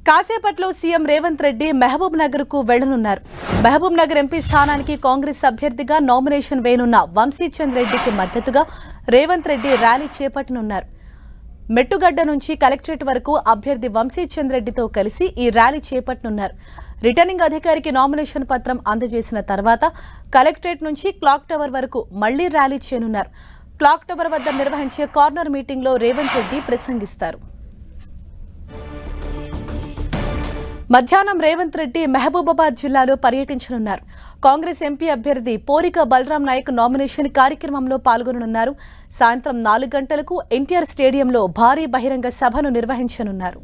కాసేపట్లో సీఎం రేవంత్ రెడ్డి మహబూబ్ నగర్ కు వెళ్లనున్నారు. మహబూబ్ నగర్ ఎంపీ స్థానానికి కాంగ్రెస్ అభ్యర్థిగా నామినేషన్ వేయనున్న వంశీచంద్ రెడ్డికి మద్దతుగా రేవంత్ రెడ్డి ర్యాలీ చేపట్టనున్నారు. మెట్టుగడ్డ నుంచి కలెక్టరేట్ వరకు అభ్యర్థి వంశీచంద్ రెడ్డితో కలిసి ఈ ర్యాలీ చేపట్టనున్నారు. రిటర్నింగ్ అధికారికి నామినేషన్ పత్రం అందజేసిన తర్వాత కలెక్టరేట్ నుంచి క్లాక్ టవర్ వరకు మళ్లీ ర్యాలీ చేయనున్నారు. క్లాక్ టవర్ వద్ద నిర్వహించే కార్నర్ మీటింగ్ లో రేవంత్ రెడ్డి ప్రసంగిస్తారు. మధ్యాహ్నం రేవంత్ రెడ్డి మహబూబాబాద్ జిల్లాలో పర్యటించనున్నారు. కాంగ్రెస్ ఎంపీ అభ్యర్థి పోరిక బలరాం నాయక్ నామినేషన్ కార్యక్రమంలో పాల్గొననున్నారు. సాయంత్రం 4 గంటలకు ఎన్టీఆర్ స్టేడియంలో భారీ బహిరంగ సభను నిర్వహించనున్నారు.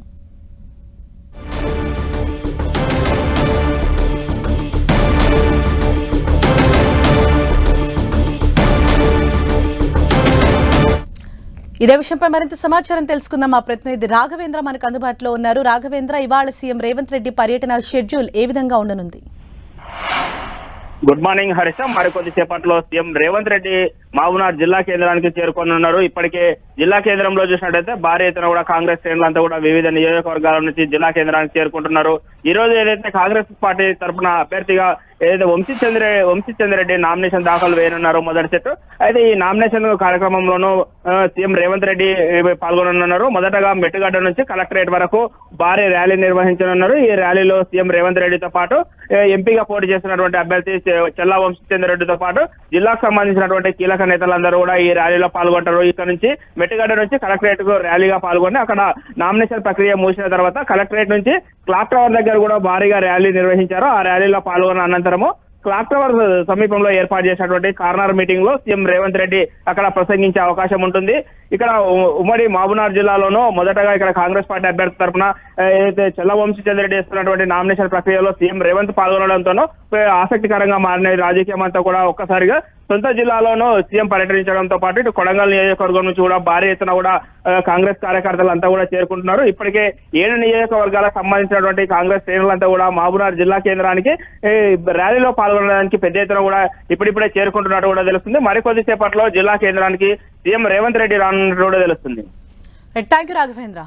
ఇదే విషయంపై మరింత సమాచారం తెలుసుకుందాం. మా ప్రతినిధి రాఘవేంద్ర మనకు అందుబాటులో ఉన్నారు. రాఘవేంద్ర, ఇవాళ సీఎం రేవంత్ రెడ్డి పర్యటన షెడ్యూల్ ఏ విధంగా ఉండనుంది? Good morning Harish. మరికొద్ది సేపట్లో సీఎం రేవంత్ రెడ్డి మహబూబ్నగర్ జిల్లా కేంద్రానికి చేరుకోనున్నారు. ఇప్పటికే జిల్లా కేంద్రంలో చూసినట్టయితే భారీ ఎత్తున కూడా కాంగ్రెస్ శ్రేణులంతా కూడా వివిధ నియోజకవర్గాల నుంచి జిల్లా కేంద్రానికి చేరుకుంటున్నారు. ఈ రోజు ఏదైతే కాంగ్రెస్ పార్టీ తరఫున అభ్యర్థిగా ఏదైతే వంశీచంద్ రెడ్డి నామినేషన్ దాఖలు వేయనున్నారో మొదటి సెట్ అయితే ఈ నామినేషన్ కార్యక్రమంలోనూ సీఎం రేవంత్ రెడ్డి పాల్గొననున్నారు. మొదటగా మెట్టుగడ్డ నుంచి కలెక్టరేట్ వరకు భారీ ర్యాలీ నిర్వహించనున్నారు. ఈ ర్యాలీలో సీఎం రేవంత్ రెడ్డితో పాటు ఎంపీగా పోటీ చేస్తున్నటువంటి అభ్యర్థి చెల్లా వంశీచంద్ రెడ్డితో పాటు జిల్లాకు సంబంధించినటువంటి కీలక నేతలందరూ కూడా ఈ ర్యాలీలో పాల్గొంటారు. ఇక్కడ నుంచి మెట్టుగడ్డ నుంచి కలెక్టరేట్ కు ర్యాలీగా పాల్గొని అక్కడ నామినేషన్ ప్రక్రియ ముగిసిన తర్వాత కలెక్టరేట్ నుంచి క్లాక్ టవర్ దగ్గర కూడా భారీగా ర్యాలీ నిర్వహించారు. ఆ ర్యాలీలో పాల్గొన్న అనంతరము క్లాక్ టవర్ సమీపంలో ఏర్పాటు చేసినటువంటి కార్నర్ మీటింగ్ లో సీఎం రేవంత్ రెడ్డి అక్కడ ప్రసంగించే అవకాశం ఉంటుంది. ఇక్కడ ఉమ్మడి మహబూబ్నగర్ జిల్లాలోనూ మొదటగా ఇక్కడ కాంగ్రెస్ పార్టీ అభ్యర్థి తరఫున ఏదైతే చెల్ల వంశీచంద్ రెడ్డి చేస్తున్నటువంటి నామినేషన్ ప్రక్రియలో సీఎం రేవంత్ పాల్గొనడంతోనూ ఆసక్తికరంగా మారిన రాజకీయం అంతా కూడా ఒక్కసారిగా సొంత జిల్లాలోనూ సీఎం పర్యటించడంతో పాటు ఇటు కొడంగల్ నియోజకవర్గం నుంచి కూడా భారీ ఎత్తున కూడా కాంగ్రెస్ కార్యకర్తలు అంతా కూడా చేరుకుంటున్నారు. ఇప్పటికే 7 నియోజకవర్గాలకు సంబంధించినటువంటి కాంగ్రెస్ శ్రేణులంతా కూడా మహబూబ్నగర్ జిల్లా కేంద్రానికి ర్యాలీలో పాల్గొనడానికి పెద్ద ఎత్తున కూడా ఇప్పుడిప్పుడే చేరుకుంటున్నట్టు కూడా తెలుస్తుంది. మరికొద్ది సేపట్లో జిల్లా కేంద్రానికి సీఎం రేవంత్ రెడ్డి రానున్నట్టు కూడా తెలుస్తుంది. థాంక్యూ రాఘవేంద్ర.